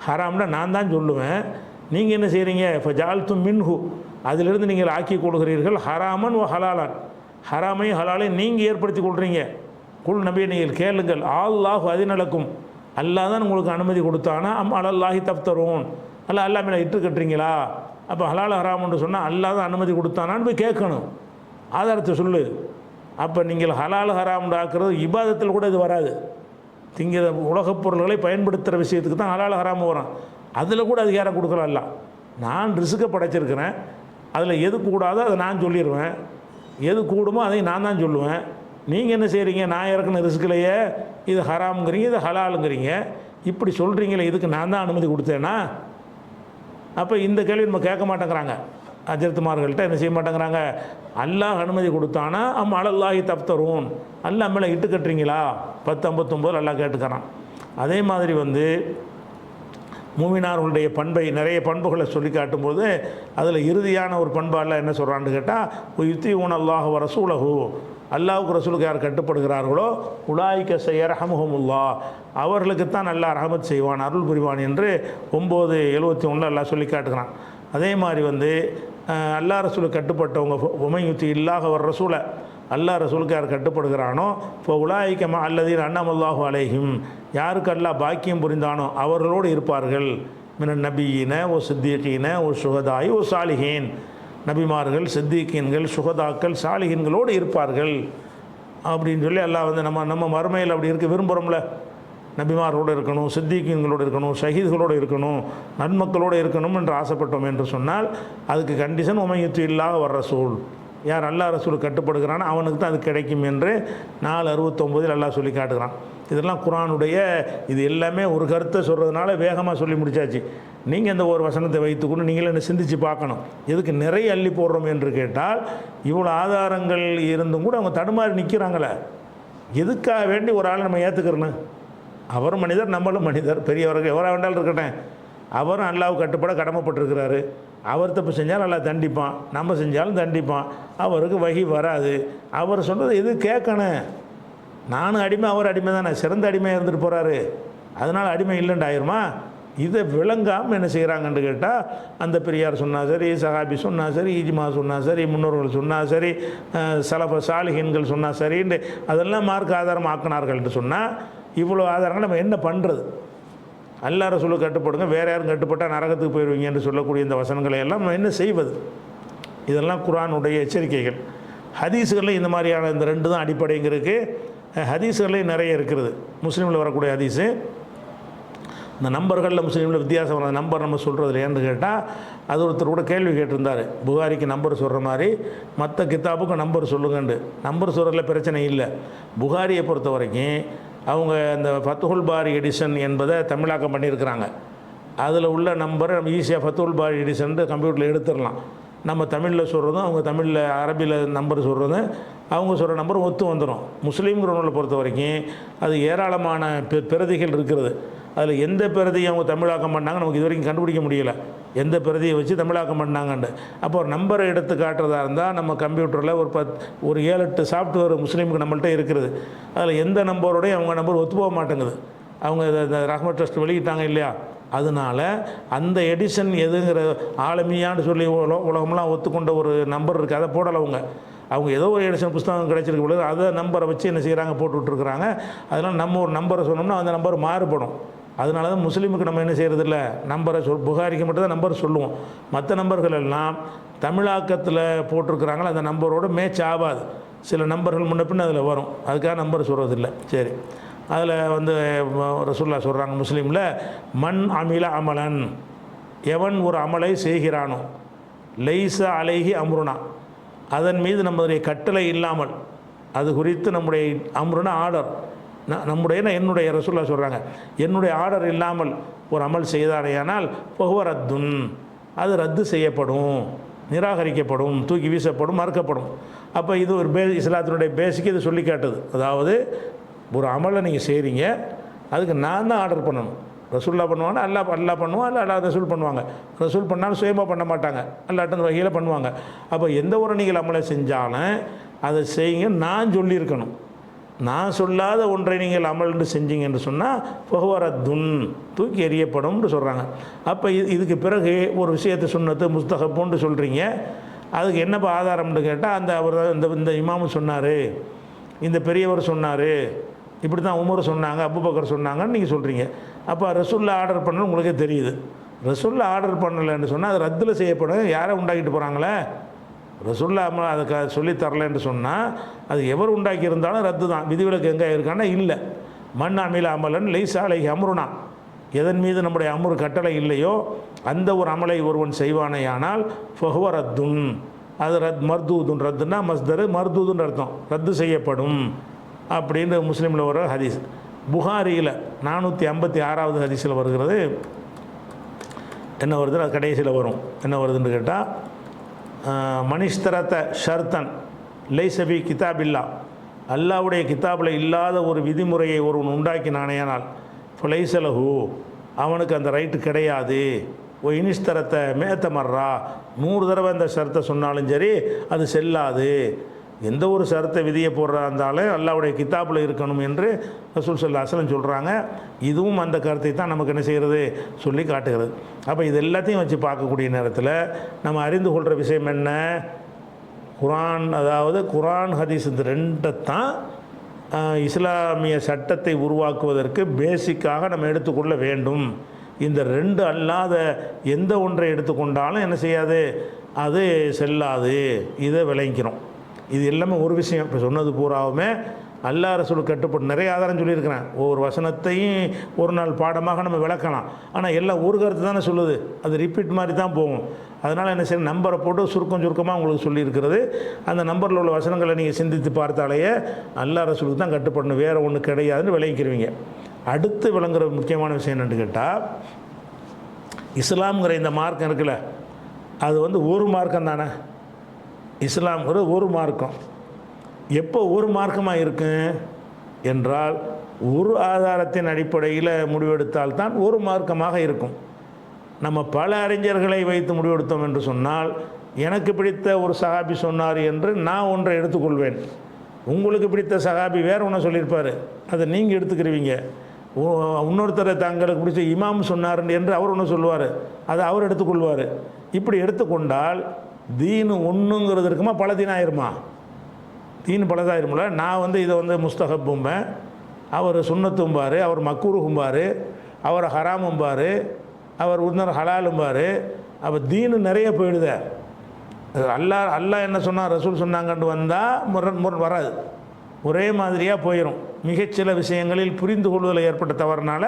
ஹராம்னா நான் தான் சொல்லுவேன், நீங்கள் என்ன செய்கிறீங்க? இப்போ ஜஅல்தும் மின்ஹு, அதிலிருந்து நீங்கள் ஆக்கி கொள்கிறீர்கள் ஹராமன் ஓ ஹலாலான், ஹராமையும் ஹலாலையும் நீங்கள் ஏற்படுத்தி கொள்கிறீங்க. குல் நபியை நீங்கள் கேளுங்கள், அல்லாஹ் அதினலக்கும், அல்லாஹ் தான் உங்களுக்கு அனுமதி கொடுத்தானா, அலல்லாஹி தப்தரும், அல்லா மேலே இட்டு கட்டுறீங்களா? அப்போ ஹலால் ஹராம்னு சொன்னால் அல்லாஹ் தான் அனுமதி கொடுத்தானான்னு போய் கேட்கணும், ஆதாரத்தை சொல்லு. அப்போ நீங்கள் ஹலால் ஹராம்னு ஆக்குறது இபாதத்தில் கூட இது வராது. திங்கிற உலகப் பொருள்களை பயன்படுத்துகிற விஷயத்துக்கு தான் ஹலால் ஹராம் வரும். அதில் கூட அதிகாரம் கொடுக்கலாம். இல்லை, நான் ரிஸ்க்கை படைச்சிருக்கிறேன், அதில் எது கூடாதோ அதை நான் சொல்லிடுவேன், எது கூடுமோ அதை நான் தான் சொல்லுவேன். நீங்கள் என்ன செய்கிறீங்க, நான் இறக்குன ரிஸ்கிலேயே இது ஹராமுங்கிறீங்க, இது ஹலாலுங்கிறீங்க, இப்படி சொல்கிறீங்களே, இதுக்கு நான் தான் அனுமதி கொடுத்தேன்னா? அப்போ இந்த கேள்வி நம்ம கேட்க மாட்டேங்கிறாங்க. அஜர்த்துமார்கள்ட்ட என்ன செய்ய மாட்டேங்கிறாங்க, அல்லாஹ் அனுமதி கொடுத்தானா அலல்லாஹி தப்தரும், அல்லாஹ் மேலே இட்டு கட்டுறீங்களா? 10:59 அல்லாஹ் கேட்டுக்கிறான். அதே மாதிரி மூமினார்களுடைய பண்பை, நிறைய பண்புகளை சொல்லி காட்டும்போது அதில் இறுதியான ஒரு பண்பால் என்ன சொல்கிறான்னு கேட்டால், யுத்தியூன அல்லாஹ் வ ரசூலஹு, அல்லாஹுக்கு ரசூலுக்கு யார் கட்டுப்படுகிறார்களோ உலாய்க்க யர்ஹமுஹுமுல்லா, அவர்களுக்குத்தான் அல்லாஹ் ரஹமத் செய்வான், அருள் புரிவான் என்று 9:71 அல்லாஹ் சொல்லி காட்டுகிறான். அதே மாதிரி அல்லாஹ் ரசூலுக்கு கட்டுப்பட்டவங்க, உமையுத்தி இல்லாஹ வர் ரசூலை, அல்லாஹ் ரசூலுக்கு யார் கட்டுப்படுகிறானோ இப்போ உலாய்க்கமா அல்லதீன் அன்னமல்லாஹு அலைஹிம், யாருக்கு அல்லாஹ் பாக்கியம் புரிந்தானோ அவர்களோடு இருப்பார்கள். மினன் நபியின ஓ சித்திகீன ஓ சுகதாயி ஓ சாலிஹீன், நபிமார்கள், சித்திகீன்கள், சுகதாக்கள், சாலிஹீன்களோடு இருப்பார்கள் அப்படின்னு சொல்லி அல்லாஹ் நம்ம மறுமையில் அப்படி இருக்க விரும்புகிறோம்ல. நபிமார்களோடு இருக்கணும், சித்திகீன்களோடு இருக்கணும், ஷஹீத்களோடு இருக்கணும், நன்மக்களோடு இருக்கணும் என்று ஆசைப்பட்டோம் என்று சொன்னால் அதுக்கு கண்டிஷன் உமையுத்து இல்லாத வர் ரசூல், யார் அல்லாஹ் ரசூல் கட்டுப்படுகிறானோ அவனுக்கு தான் அது கிடைக்கும் என்று 4:69 அல்லாஹ் சொல்லி காட்டுகிறான். இதெல்லாம் குர்ஆனுடைய, இது எல்லாமே ஒரு கருத்தை சொல்கிறதுனால வேகமாக சொல்லி முடிச்சாச்சு. நீங்கள் இந்த ஒரு வசனத்தை வைத்துக்கொண்டு நீங்களே என்ன சிந்தித்து பார்க்கணும். எதுக்கு நிறைய அள்ளி போடுறோம் என்று கேட்டால், இவ்வளோ ஆதாரங்கள் இருந்தும் கூட அவங்க தடுமாறி நிற்கிறாங்களே, எதுக்காக வேண்டி ஒரு ஆளை நம்ம ஏற்றுக்கிறோன்னு? அவர் மனிதர், நம்மளும் மனிதர், பெரியவர்கள் எவராக வேண்டாலும் இருக்கட்டும், அவரும் அல்லாஹ்வுக்கு கட்டுப்பட கடமைப்பட்டிருக்கிறாரு. அவர் தப்பு செஞ்சாலும் அல்லாஹ் தண்டிப்பான், நம்ம செஞ்சாலும் தண்டிப்பான். அவருக்கு வகி வராது. அவர் சொல்கிறது எது கேட்கணும். நானும் அடிமை, அவர் அடிமை தானே, சிறந்த அடிமையாக இருந்துட்டு போகிறாரு, அதனால் அடிமை இல்லைன்னு ஆயிருமா? இதை விளங்காமல் என்ன செய்கிறாங்கன்னு கேட்டால், அந்த பெரியார் சொன்னால் சரி, சஹாபி சொன்னால் சரி, ஈஜ்மா சொன்னால் சரி, முன்னோர்கள் சொன்னால் சரி, சலஃப சாலிஹீன்கள் சொன்னால் சரின்னு அதெல்லாம் மார்க் ஆதாரம் ஆக்கினார்கள் என்று சொன்னால், இவ்வளோ ஆதாரங்கள் நம்ம என்ன பண்ணுறது? அல்லாஹ் ரசூலுக்கு கட்டுப்படுங்க, வேறு யாரும் கட்டுப்பட்டால் நரகத்துக்கு போயிடுவீங்க என்று சொல்லக்கூடிய இந்த வசனங்களை எல்லாம் நம்ம என்ன செய்வது? இதெல்லாம் குர்ஆனுடைய எச்சரிக்கைகள். ஹதீஸுகளில் இந்த மாதிரியான இந்த 2 தான் அடிப்படைங்கிறதுக்கு ஹதீஸுகள்லேயும் நிறைய இருக்கிறது. முஸ்லீமில் வரக்கூடிய ஹதீஸு, இந்த நம்பர்களில் முஸ்லீமில் வித்தியாசம் வர நம்பர் நம்ம சொல்கிறது ஏன்னு கேட்டால், அது ஒருத்தர் கூட கேள்வி கேட்டிருந்தார், புகாரிக்கு நம்பர் சொல்கிற மாதிரி மற்ற கித்தாபுக்கு நம்பர் சொல்லுங்கண்டு. நம்பர் சொல்கிறதுல பிரச்சனை இல்லை. புகாரியை பொறுத்த வரைக்கும் அவங்க அந்த ஃபத்துஹுல் பாரி எடிஷன் என்பதை தமிழாக்கம் பண்ணியிருக்கிறாங்க. அதில் உள்ள நம்பரை நம்ம ஈஸியாக ஃபத்துஹுல் பாரி எடிஷன் கம்ப்யூட்டரில் எடுத்துடலாம். நம்ம தமிழில் சொல்கிறதும் அவங்க தமிழில் அரபியில் நம்பர் சொல்கிறதும் அவங்க சொல்கிற நம்பர் ஒத்து வந்துடும். முஸ்லீம்ங்கிற நூலை பொறுத்த வரைக்கும் அது ஏராளமான பிரதிகள் இருக்கிறது. அதில் எந்த பிரதியை அவங்க தமிழாக்கம் பண்ணாங்க நமக்கு இது வரைக்கும் கண்டுபிடிக்க முடியலை, எந்த பிரதியை வச்சு தமிழாக்கம் பண்ணாங்கன்னு. அப்போ ஒரு நம்பரை எடுத்து காட்டுறதா இருந்தால் நம்ம கம்ப்யூட்டரில் ஒரு 7-8 சாஃப்ட்வேர் முஸ்லீமுக்கு நம்மள்கிட்ட இருக்கிறது. அதில் எந்த நம்பரோடையும் அவங்க நம்பர் ஒத்து போக மாட்டேங்குது. அவங்க ரஹ்மத் ட்ரஸ்ட் வெளியிட்டாங்க இல்லையா, அதனால் அந்த எடிஷன் எதுங்கிற ஆளுமையான்னு சொல்லி உலகம்லாம் ஒத்துக்கொண்ட ஒரு நம்பர் இருக்குது, அதை போடலை. அவங்க ஏதோ ஒரு எடிஷன் புஸ்தகம் கிடைச்சிருக்கு பொழுது அதை நம்பரை வச்சு என்ன செய்கிறாங்க, போட்டு விட்ருக்குறாங்க. அதனால் நம்ம ஒரு நம்பரை சொன்னோம்னா அந்த நம்பர் மாறுபடும். அதனால தான் முஸ்லீமுக்கு நம்ம என்ன செய்கிறதில்ல, நம்பரை புகாரிக்கு மட்டும் தான் நம்பர் சொல்லுவோம். மற்ற நம்பர்கள் எல்லாம் தமிழாக்கத்தில் போட்டிருக்கிறாங்களோ அந்த நம்பரோடு மேட்ச் ஆகாது. சில நம்பர்கள் முன்ன பின்ன அதில் வரும், அதுக்காக நம்பர் சொல்கிறதில்ல. சரி, அதில் ரசூலுல்லாஹ் சொல்கிறாங்க முஸ்லீமில், மன் அமில அமலன், எவன் ஒரு அமலை செய்கிறானோ, லைஸ அலைஹி அம்ருனா, அதன் மீது நம்முடைய கட்டளை இல்லாமல், அது குறித்து நம்முடைய அம்ருனா ஆர்டர், என்னுடைய ரசூலுல்லாஹ் சொல்கிறாங்க, என்னுடைய ஆர்டர் இல்லாமல் ஒரு அமல் செய்தானேயானால் பஹுவ ரத்துன், அது ரத்து செய்யப்படும், நிராகரிக்கப்படும், தூக்கி வீசப்படும், மறுக்கப்படும். அப்போ இது ஒரு இஸ்லாத்தினுடைய பேசிக் இது சொல்லி காட்டுது. அதாவது ஒரு அமலை நீங்கள் செய்கிறீங்க, அதுக்கு நான் தான் ஆர்டர் பண்ணணும். ரசூல்லா பண்ணுவாங்க, அல்லாஹ் பண்ணுவான், அல்லா ரசூல் பண்ணுவாங்க. ரசூல் பண்ணாலும் சுயமாக பண்ண மாட்டாங்க, அல்லாட்ட வகையில் பண்ணுவாங்க. அப்போ எந்த ஒரு நீங்கள் அமலை செஞ்சாலும் அதை செய்யுங்க நான் சொல்லியிருக்கணும். நான் சொல்லாத ஒன்றை நீங்கள் அமல்னு செஞ்சீங்க என்று சொன்னால் ஃபஹுவரத்துன் தூக்கி எறியப்படும்னு சொல்கிறாங்க. அப்போ இதுக்கு பிறகு ஒரு விஷயத்தை சுன்னத்து முஸ்தஹப்புன்னு சொல்கிறீங்க, அதுக்கு என்னப்பா ஆதாரம்னு கேட்டால் அந்த அவர் இந்த இமாமு சொன்னார், இந்த பெரியவர் சொன்னார், இப்படி தான் உமர் சொன்னாங்க, அபூபக்கர் சொன்னாங்கன்னு நீங்கள் சொல்கிறீங்க. அப்போ ரசூலில் ஆர்டர் பண்ணணும் உங்களுக்கே தெரியுது. ரசூலில் ஆர்டர் பண்ணலைன்னு சொன்னால் அது ரத்தில் செய்யப்படும். யாரை உண்டாக்கிட்டு போகிறாங்களே? ரசூல்லா அதுக்கு சொல்லி தரலன்னு சொன்னால் அது எவர் உண்டாக்கி இருந்தாலும் ரத்து தான். விதிவிலக்கு எங்கே இருக்கான்னா இல்லை. மண் அமில அமலன் லைசாலை அம்ருனா, எதன் மீது நம்முடைய அம்ரு கட்டளை இல்லையோ அந்த ஒரு அமலை ஒருவன் செய்வானேயானால் ஃபஹுவ ரத்துன், அது மர்தூதுன். ரத்துன்னா மஸ்தரு, மர்தூதுன்னு அர்த்தம், ரத்து செய்யப்படும் அப்படின்னு முஸ்லீமில் வர ஹதீஸ். புகாரியில் 456வது ஹதீஸில் வருகிறது. என்ன வருது? அது கடைசியில் வரும். என்ன வருதுன்னு கேட்டால், மனிஷ்தரத்த ஷர்தன் லைசபி கிதாபில்லா, அல்லாவுடைய கிதாபில் இல்லாத ஒரு விதிமுறையை ஒருவன் உண்டாக்கினானேயானால் ஃபலைசலஹு, அவனுக்கு அந்த ரைட்டு கிடையாது. ஓ இனிஷ்தரத்தை மேத்த மர்றா, 100 தடவை அந்த ஷர்த்தை சொன்னாலும் சரி அது செல்லாது. எந்த ஒரு ஷர்த்தை விதியை போடுறா இருந்தாலும் அல்லாவுடைய கிதாபில் இருக்கணும் என்று ரசூல் ஸல்லல்லாஹு அலைஹி வஸல்லம் சொல்கிறாங்க. இதுவும் அந்த கருத்தை தான் நமக்கு என்ன செய்கிறது சொல்லி காட்டுகிறது. அப்போ இது எல்லாத்தையும் வச்சு பார்க்கக்கூடிய நேரத்தில் நம்ம அறிந்து கொள்கிற விஷயம் என்ன? குரான், அதாவது குரான் ஹதீஸ் இந்த ரெண்டை தான் இஸ்லாமிய சட்டத்தை உருவாக்குவதற்கு பேசிக்காக நம்ம எடுத்துக்கொள்ள வேண்டும். இந்த ரெண்டு அல்லாத எந்த ஒன்றை எடுத்துக்கொண்டாலும் என்ன செய்யாது, அது செல்லாது. இதை விளங்கிக்கிறோம். இது எல்லாமே ஒரு விஷயம். இப்போ சொன்னது பூராவுமே அல்லாஹ் ரசூல் கட்டுப்பட்டு நிறைய ஆதாரம் சொல்லியிருக்கிறேன். ஒவ்வொரு வசனத்தையும் ஒரு நாள் பாடமாக நம்ம விளக்கலாம். ஆனால் எல்லாம் ஒரு கருத்து தானே சொல்லுது, அது ரிப்பீட் மாதிரி தான் போகும். அதனால் என்ன செய்யணும், நம்பரை போட்டு சுருக்கமாக உங்களுக்கு சொல்லியிருக்கிறது. அந்த நம்பரில் உள்ள வசனங்களை நீங்கள் சிந்தித்து பார்த்தாலேயே அல்லாஹ் ரசூலுக்கு தான் கட்டுப்படணும், வேறு ஒன்று கிடையாதுன்னு விளங்கிக்கிறவங்க. அடுத்து விளங்குற முக்கியமான விஷயம் என்னென்னு கேட்டால், இஸ்லாம்ங்கிற இந்த மார்க்கம் இருக்குல்ல, அது ஒரு மார்க்கம் தானே. இஸ்லாம்ங்கிறது ஒரு மார்க்கம். எப்போ ஒரு மார்க்கமாக இருக்கும் என்றால், ஒரு ஆதாரத்தின் அடிப்படையில் முடிவெடுத்தால்தான் ஒரு மார்க்கமாக இருக்கும். நம்ம பல அறிஞர்களை வைத்து முடிவெடுத்தோம் என்று சொன்னால், எனக்கு பிடித்த ஒரு சஹாபி சொன்னார் என்று நான் ஒன்றை எடுத்துக்கொள்வேன். உங்களுக்கு பிடித்த சஹாபி வேறு ஒன்று சொல்லியிருப்பார், அதை நீங்கள் எடுத்துக்கிறீங்க. இன்னொருத்தரை தங்களுக்கு பிடிச்ச இமாம் சொன்னார் என்று அவர் ஒன்று சொல்லுவார், அதை அவர் எடுத்துக்கொள்வார். இப்படி எடுத்துக்கொண்டால் தீனு ஒன்றுங்கிறது இருக்குமா, பல தீன் ஆயிருமா? தீன் பலதாயிருமில்ல. நான் இதை முஸ்தஹப்பும்பேன், அவர் சுன்னத்தும்பார், அவர் மக்கூருகும்பார், அவர் ஹராமும்பார், அவர் இன்னொரு ஹலாலும்பார். அப்போ தீனு நிறைய போயிடுதே. அல்லாஹ் என்ன சொன்னால் ரசூல் சொன்னாங்கன்னு வந்தால் முரண் வராது, ஒரே மாதிரியாக போயிடும். மிகச்சில விஷயங்களில் புரிந்து கொள்வதில் ஏற்பட்ட தவறுனால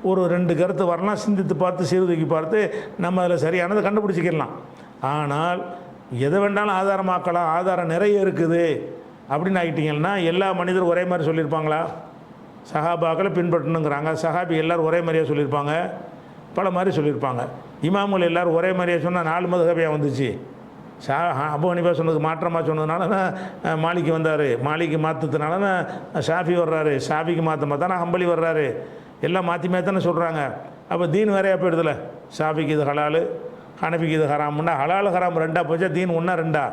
ஒரு 2 கருத்து வரலாம், சிந்தித்து பார்த்து சீர்தூக்கி பார்த்து நம்ம அதில் சரியானதை கண்டுபிடிச்சிக்கலாம். ஆனால் எதை வேண்டாலும் ஆதாரமாக்கலாம், ஆதாரம் நிறைய இருக்குது அப்படின்னு ஆகிட்டிங்கன்னா எல்லா மனிதரும் ஒரே மாதிரி சொல்லியிருப்பாங்களா? சஹாபாக்களை பின்பற்றணுங்கிறாங்க, சஹாபி எல்லோரும் ஒரே மாதிரியாக சொல்லியிருப்பாங்க, பல மாதிரி சொல்லியிருப்பாங்க. இமாமுல் எல்லோரும் ஒரே மாதிரியாக சொன்னால் 4 மதுஹபியாக வந்துச்சு. அபூ ஹனீஃபா சொன்னதுக்கு மாற்றமாக சொன்னதுனால தான் மாலிக்கு வந்தார், மாலிக்கு மாற்றதுனால தான் ஷாஃபி வர்றாரு, ஷாஃபிக்கு மாற்ற தானே ஹம்பலி வர்றாரு. எல்லாம் மாற்றி தானே சொல்கிறாங்க. அப்போ தீன் வேறையாக போயிடுதில்ல. ஷாஃபிக்கு இது ஹலாலு, ஹனஃபிக்கு இது ஹராமுன்னா ஹலால் ஹராம் 2ஆக போச்சா, தீன் 1 2?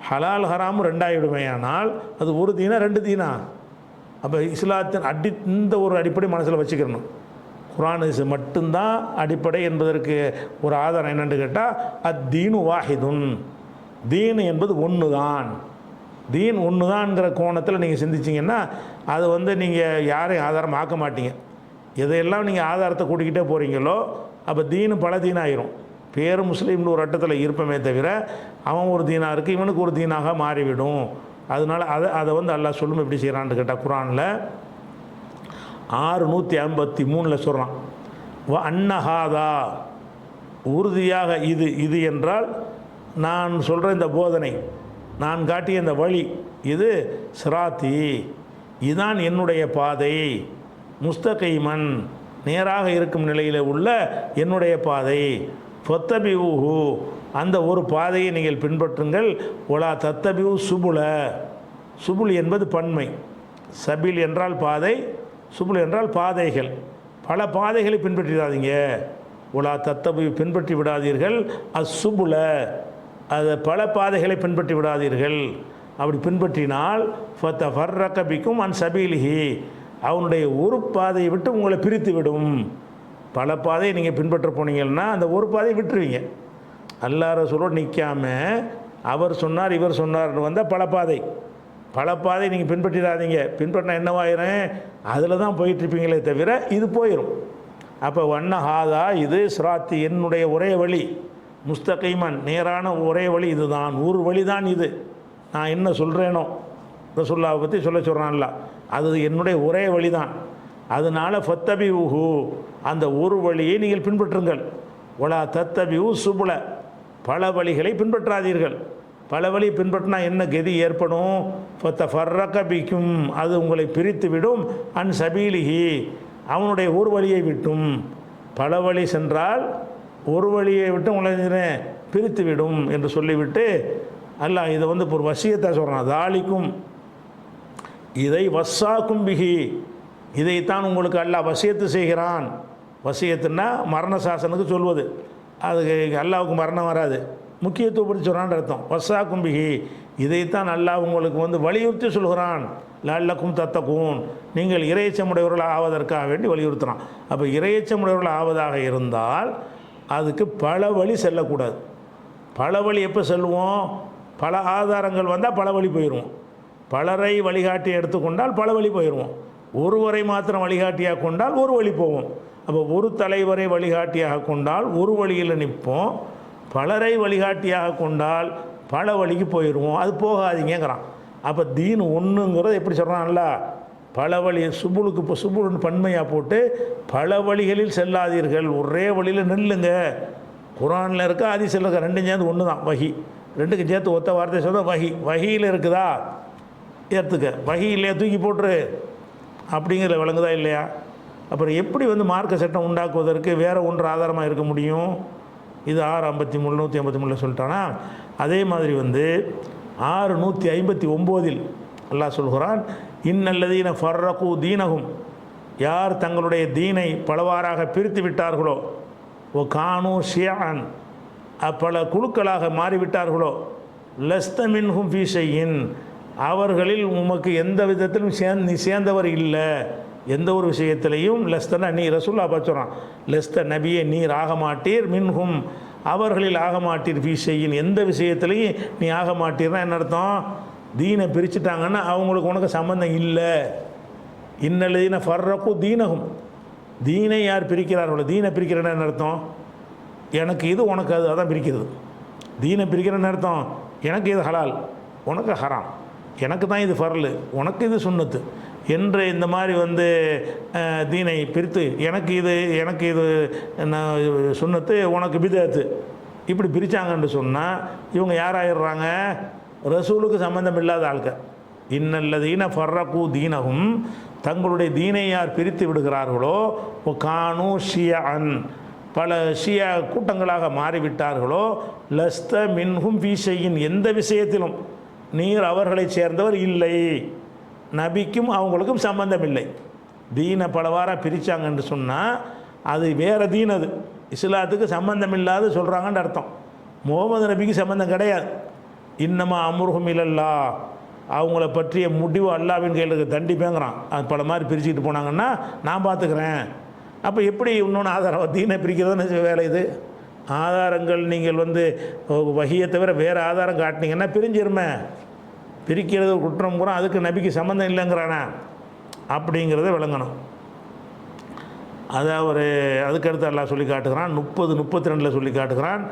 ஹலால் ஹராமு 2 ஆகிடுமையானால் அது ஒரு தீனா 2 தீனா? அப்போ இஸ்லாத்தின் இந்த ஒரு அடிப்படை மனசில் வச்சுக்கிறணும். குர்ஆன் மட்டும்தான் அடிப்படை என்பதற்கு ஒரு ஆதாரம் என்னென்னு கேட்டால், அத்தீனு வாஹிதுன், தீன் என்பது ஒன்று தான். தீன் ஒன்று தான்ங்கிற கோணத்தில் நீங்கள் சிந்திச்சிங்கன்னா அது நீங்கள் யாரையும் ஆதாரம் ஆக்க மாட்டீங்க. எதையெல்லாம் நீங்கள் ஆதாரத்தை கூட்டிக்கிட்டே போகிறீங்களோ அப்போ தீனு பல தீனாயிரும். பேர் முஸ்லீம்னு ஒரு அட்டத்தில் இருப்பமே தவிர அவன் ஒரு தீனாக இருக்குது, இவனுக்கு ஒரு தீனாக மாறிவிடும். அதனால் அதை அல்லாஹ் சொல்லும் எப்படி செய்கிறான்னு கேட்டால், குர்ஆனில் 653 சொல்கிறான், வ அன்னஹாதா, உறுதியாக இது என்றால் நான் சொல்கிற இந்த போதனை, நான் காட்டிய இந்த வழி, இது சிராத்தி, இதுதான் என்னுடைய பாதை, முஸ்தகீமன், நேராக இருக்கும் நிலையில் உள்ள என்னுடைய பாதை, ஃபத்தபிஊஹு, அந்த ஒரு பாதையை நீங்கள் பின்பற்றுங்கள், ஒலா தத்தபியூ சுபுல, சுபுல் என்பது பன்மை, சபில் என்றால் பாதை, சுபுல் என்றால் பாதைகள், பல பாதைகளை பின்பற்றிடாதீங்க. ஒலா தத்தபி, பின்பற்றி விடாதீர்கள், அசுபுல, அது பல பாதைகளை பின்பற்றி விடாதீர்கள். அப்படி பின்பற்றினால் ஃபத்தஃபர்ரக பிக்கும் அன் சபீலிஹி, அவனுடைய ஒரு பாதையை விட்டு உங்களை பிரித்து விடும். பல பாதையை நீங்கள் பின்பற்ற போனீங்கன்னா அந்த ஒரு பாதையை விட்டுருவீங்க. அல்லாஹ் ரசூலோடு நிற்காம அவர் சொன்னார் இவர் சொன்னார்னு வந்தால் பல பாதை நீங்கள் பின்பற்றிடாதீங்க. பின்பற்றினா என்னவாயிரும், அதில் தான் போயிட்டுருப்பீங்களே தவிர இது போயிடும். அப்போ வண்ணஹாதா, இது சிராத்தி, என்னுடைய ஒரே வழி, முஸ்தகீமன், நேரான ஒரே வழி இதுதான், ஒரு வழி தான் இது. நான் என்ன சொல்கிறேனோ ரசூலுல்லாஹை பற்றி சொல்கிறான்ல, அது என்னுடைய ஒரே வழி தான். அதனால் ஃபத்தபிஉஹு, அந்த ஒரு வழியை நீங்கள் பின்பற்றுங்கள். ஒலா தத்தபிஉ சுபுல, பல வழிகளை பின்பற்றாதீர்கள். பல வழி பின்பற்றினா என்ன கதி ஏற்படும், ஃபத்தஃபர்ரக பிக்கும், அது உங்களை பிரித்து விடும், அன் சபீலிஹி, அவனுடைய ஒரு வழியை விட்டும். பல வழி சென்றால் ஒரு வழியை விட்டு உங்களை பிரித்து விடும் என்று சொல்லிவிட்டு அல்லாஹ் இதை இப்போ ஒரு வசியத்தை சொல்கிறான். தாலிக்கும், இதை வஸ்ஸாக்கும் பிஹி, இதைத்தான் உங்களுக்கு அல்லாஹ் வசியத்து செய்கிறான். வசியத்துன்னா மரண சாசனுக்கு சொல்வது, அதுக்கு அல்லாஹ்வுக்கு மரணம் வராது, முக்கியத்துவப்படுத்தி சொல்கிறான்னு அர்த்தம். வஸ்ஸாக்கும் பிஹி, இதைத்தான் அல்லாஹ் உங்களுக்கு வலியுறுத்தி சொல்கிறான். லஅல்லக்கும் தத்தக்கூன், நீங்கள் இறையச்சமுடையவர்கள் ஆவதற்காக வேண்டி வலியுறுத்துகிறான். அப்போ இறையச்சமுடையவர்கள் ஆவதாக இருந்தால் அதுக்கு பல வழி செல்லக்கூடாது. பல வழி எப்போ செல்வோம், பல ஆதாரங்கள் வந்தால் பல வழி போயிடுவோம். பலரை வழிகாட்டி எடுத்துக்கொண்டால் பல வழி போயிடுவோம். ஒருவரை மாத்திரம் வழிகாட்டியாக கொண்டால் ஒரு வழி போவோம். அப்போ ஒரு தலைவரை வழிகாட்டியாக கொண்டால் ஒரு வழியில் நிற்போம். பலரை வழிகாட்டியாக கொண்டால் பல வழிக்கு போயிடுவோம். அது போகாதீங்கிறான். அப்போ தீன் ஒன்றுங்கிறது எப்படி சொல்கிறான்ல, பல வழி, சுபுலுக்கு இப்போ சுபுலுன்னு பன்மையாக போட்டு பல வழிகளில் செல்லாதீர்கள், ஒரே வழியில் நில்லுங்க. குரானில் இருக்கா ஹதீஸில் இருக்கா, ரெண்டும் சேர்ந்து ஒன்று தான். வஹி, ரெண்டுக்கும் சேர்த்து ஒத்த வார்த்தை சொல்ல வஹி. வஹியில் இருக்குதா ஏற்றுக்க, வஹி இல்லையா தூக்கி போட்டுரு அப்படிங்கிறத விளங்குதா இல்லையா? அப்புறம் எப்படி மார்க்க சட்டம் உண்டாக்குவதற்கு வேறு ஒன்று ஆதாரமாக இருக்க முடியும்? இது 653 153 சொல்லிட்டானா. அதே மாதிரி 659 அல்லாஹ் சொல்கிறான், இன்னல்லதீன ஃபர்ரகு தீனஹும், யார் தங்களுடைய தீனை பலவாறாக பிரித்து விட்டார்களோ, ஓ கானு ஷியஅன், பல குழுக்களாக மாறிவிட்டார்களோ, லஸ்த மின்ஹும் ஃபீ ஷைஇன், அவர்களில் உமக்கு எந்த விதத்திலும் நீ சேர்ந்தவர் இல்லை, எந்த ஒரு விஷயத்திலையும். லஸ்தனா, நீ ரசூலுல்லாஹ் பார்த்துறான், லஸ்த நபியே நீர் ஆக மாட்டீர், மின்ஹும் அவர்களில் ஆக மாட்டீர், ஃபீ ஷைஇன் எந்த விஷயத்திலையும் நீ ஆக மாட்டீர்னா என்ன அர்த்தம், தீனை பிரிச்சுட்டாங்கன்னா அவங்களுக்கு உனக்கு சம்பந்தம் இல்லை. இன்னல்லதீன ஃபர்ரகு தீனஹும், தீனை யார் பிரிக்கிறார்களோ, தீனை பிரிக்கிறேன்னு என்ன அர்த்தம், எனக்கு இது உனக்கு அது, அதான் பிரிக்கிறது. தீனை பிரிக்கிறேன்னு அர்த்தம், எனக்கு இது ஹலால் உனக்கு ஹராம், எனக்கு தான் இது ஃபர்லு உனக்கு இது சுன்னத்து என்று இந்த மாதிரி தீனை பிரித்து எனக்கு இது சுன்னத்து உனக்கு பிதஅத்து இப்படி பிரித்தாங்கன்னு சொன்னால் இவங்க யாராயிடுறாங்க, ரசூலுக்கு சம்பந்தம் இல்லாத ஆட்கள். இன்னல்லதீன ஃபர்ரகு தீனஹும், தங்களுடைய தீனை யார் பிரித்து விடுகிறார்களோ, கானு ஷியஅன், பல ஷியா கூட்டங்களாக மாறிவிட்டார்களோ, லஸ்த மின்ஹும் ஃபீ ஷைஇன் எந்த விஷயத்திலும் நீர் அவர்களை சேர்ந்தவர் இல்லை, நபிக்கும் அவங்களுக்கும் சம்பந்தம் இல்லை. தீனை பலவாறாக பிரித்தாங்கன்னு சொன்னால் அது வேறு தீன், அது இஸ்லாத்துக்கு சம்பந்தம் இல்லாத சொல்கிறாங்கன்னு அர்த்தம். முகமது நபிக்கு சம்பந்தம் கிடையாது. இன்னமா அம்ருஹும் இலல்லாஹ், அவங்கள பற்றிய முடிவு அல்லாஹ்வின் கையில் தண்டிப்பேங்கிறான். அது பல மாதிரி பிரிச்சுக்கிட்டு போனாங்கன்னா நான் பார்த்துக்கிறேன். அப்போ எப்படி இன்னொன்று ஆதாரம், தீனை பிரிக்கிறதுன்னு வேலை இது. ஆதாரங்கள் நீங்கள் வஹியை தவிர வேறு ஆதாரம் காட்டினீங்கன்னா பிரிஞ்சிருமே, பிரிக்கிறது குற்றம் கூட, அதுக்கு நபிக்கு சம்மந்தம் இல்லைங்கிறானா அப்படிங்கிறத விளங்கணும். அதை அதுக்கடுத்து அல்லாஹ் சொல்லி காட்டுகிறான், 30-32 சொல்லி காட்டுகிறான்,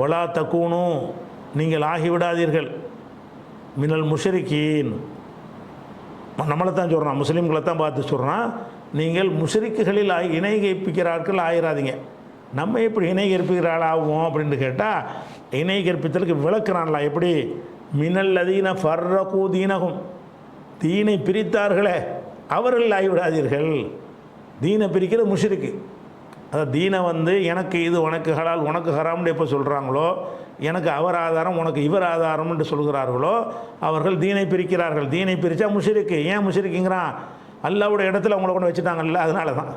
வலா தக்கூனும், நீங்கள் ஆகிவிடாதீர்கள், மினல் முஷ்ரிக்கீன், நம்மளை தான் சொல்கிறான், முஸ்லீம்களை தான் பார்த்து சொல்கிறான், நீங்கள் முஷ்ரிக்குகளில் இணை கற்பிக்கிறார்கள் ஆயிராதீங்க. நம்ம எப்படி இணை கற்பிக்கிறாள் ஆகும் அப்படின்னு கேட்டால், இணை கற்பித்தலுக்கு விளக்குறான்ல எப்படி, மினல்லதீன ஃபர்ரகு தீனஹும், தீனை பிரித்தார்களே அவர்கள் ஆகிவிடாதீர்கள். தீனை பிரிக்கிற முஷ்ரிக்கு, அதாவது தீனை எனக்கு இது உனக்கு ஹலால் உனக்கு ஹராம்னு எப்போ சொல்கிறாங்களோ, எனக்கு அவர் ஆதாரம் உனக்கு இவர் ஆதாரம்னு சொல்கிறார்களோ அவர்கள் தீனை பிரிக்கிறார்கள். தீனை பிரித்தா முஷ்ரிக்கு. ஏன் முஷ்ரிக்குங்கிறான், அல்லாஹ்வுடைய இடத்துல அவங்கள கொண்டு வச்சுட்டாங்கல்ல, அதனால தான்.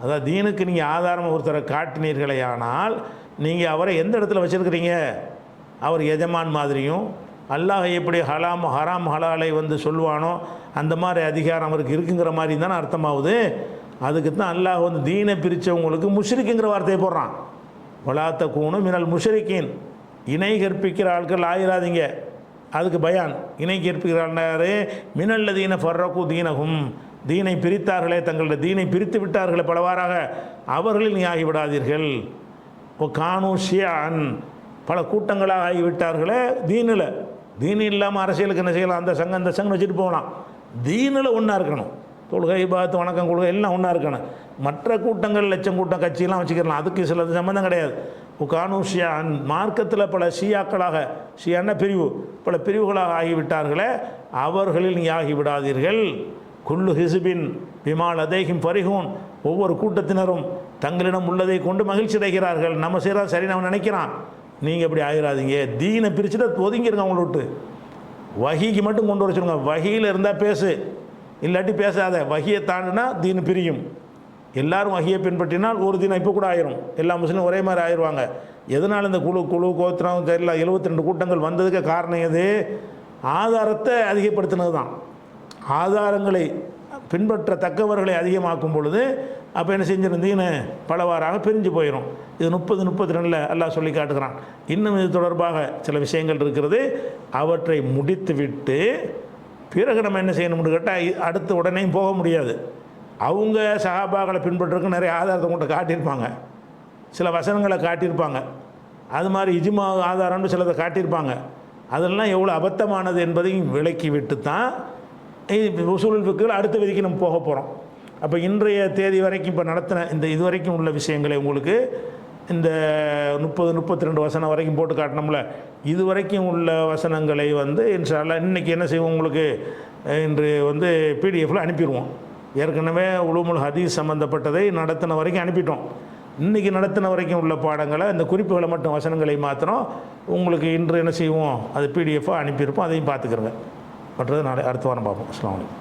அதாவது தீனுக்கு நீங்கள் ஆதாரம் ஒருத்தரை காட்டினீர்களே ஆனால் நீங்கள் அவரை எந்த இடத்துல வச்சுருக்கிறீங்க, அவர் எஜமான் மாதிரியும் அல்லாஹ் எப்படி ஹராம் ஹலாலை வந்து சொல்வானோ அந்த மாதிரி அதிகாரம் அவருக்கு இருக்குங்கிற மாதிரி தானே அர்த்தமாகுது. அதுக்கு தான் அல்லாஹ் வந்து தீனை பிரித்தவங்களுக்கு முஷ்ரிக்குங்கிற வார்த்தையை போடுறான். வலாத்த கூணும் மினல் முஷ்ரிக்கீன், இணை கற்பிக்கிற ஆட்கள் ஆயிராதீங்க. அதுக்கு பயான், இணை கற்பிக்கிறாரு மினல்லதீன ஃபர்ரகு தீனகும், தீனை பிரித்தார்களே, தங்களுடைய தீனை பிரித்து விட்டார்களே பலவாறாக, அவர்களில் நீ ஆகிவிடாதீர்கள். ஓ கானு ஷியான், பல கூட்டங்களாக ஆகிவிட்டார்களே தீனில். தீன் இல்லாமல் அரசியலுக்கு என்ன செய்யலாம், அந்த சங்கம் இந்த சங்கம் வச்சுட்டு போகலாம். தீனில் ஒன்றா இருக்கணும், தொழுகை பாத்து வணக்கம் கொள்கை எல்லாம் ஒன்றா இருக்கணும். மற்ற கூட்டங்கள் லட்சம் கூட்டம் கட்சியெல்லாம் வச்சுக்கலாம், அதுக்கு சில சம்மந்தம் கிடையாது. உகானு ஷியான், மார்க்கத்தில் பல ஷியாக்களாக, ஷியான்னா பிரிவு, பல பிரிவுகளாக ஆகிவிட்டார்களே அவர்களில் நீ ஆகிவிடாதீர்கள். குல்லு ஹிசுபின் பிமால் அதேகிம் பரிகூன், ஒவ்வொரு கூட்டத்தினரும் தங்களிடம் உள்ளதை கொண்டு மகிழ்ச்சி அடைகிறார்கள். நம்ம செய்கிறா சரி நம்ம நினைக்கிறான், நீங்கள் எப்படி ஆகிடாதீங்க. தீனை பிரிச்சுட்டு ஒதுங்கிருங்க அவங்கள விட்டு. வஹிக்கு மட்டும் கொண்டு வர சொல்லுங்க. வஹியில் இருந்தால் பேசு, இல்லாட்டி பேசாத. வஹியை தாண்டினா தீன் பிரியும். எல்லாரும் வஹியை பின்பற்றினால் ஒரு தினம் இப்போ கூட ஆயிரும், எல்லா முஸ்லீமும் ஒரே மாதிரி ஆயிடுவாங்க. எதனால் இந்த குழு கோத்திரம் தெரியல 72 கூட்டங்கள் வந்ததுக்கு காரணம் எது? ஆதாரத்தை அதிகப்படுத்தினது தான். ஆதாரங்களை பின்பற்றத்தக்கவர்களை அதிகமாக்கும் பொழுது அப்போ என்ன செஞ்சிருந்தீன்னு பலவாறாக பிரிஞ்சு போயிடும். இது 30-32 அல்லாஹ் சொல்லி காட்டுகிறான். இன்னும் இது தொடர்பாக சில விஷயங்கள் இருக்கிறது. அவற்றை முடித்து விட்டு பிறகு நம்ம என்ன செய்யணும்னு கேட்டால் அடுத்து உடனேயும் போக முடியாது. அவங்க சஹாபாக்களை பின்பற்றுறதுக்கு நிறைய ஆதாரத்தை கொண்டு காட்டியிருப்பாங்க, சில வசனங்களை காட்டியிருப்பாங்க, அது மாதிரி இஜ்மா ஆதாரம்னு சிலதை காட்டியிருப்பாங்க. அதெல்லாம் எவ்வளோ அபத்தமானது என்பதையும் விளக்கி விட்டு தான் உசூலுல் ஃபிக்ஹ்ல அடுத்த விதிக்கு நம்ம போக போகிறோம். அப்போ இன்றைய தேதி வரைக்கும் இப்போ நடத்தின இந்த இது வரைக்கும் உள்ள விஷயங்களை உங்களுக்கு இந்த 30-32 வசனம் வரைக்கும் போட்டு காட்டினோம்ல, இது வரைக்கும் உள்ள வசனங்களை வந்து இன்ஷா அல்லாஹ் இன்றைக்கி என்ன செய்வோம், உங்களுக்கு இன்று வந்து பிடிஎஃப்பில் அனுப்பிடுவோம். ஏற்கனவே உலூமுல் ஹதீஸ் சம்மந்தப்பட்டதை நடத்தின வரைக்கும் அனுப்பிட்டோம். இன்றைக்கி நடத்தின வரைக்கும் உள்ள பாடங்களை இந்த குறிப்புகளை மட்டும் வசனங்களை மாத்திரம் உங்களுக்கு இன்று என்ன செய்வோம், அது பிடிஎஃபாக அனுப்பியிருப்போம். அதையும் பார்த்துக்கிறங்க. மற்றது நாளை அடுத்த வாரம் பார்ப்போம். அஸ்ஸலாமு அலைக்கும்.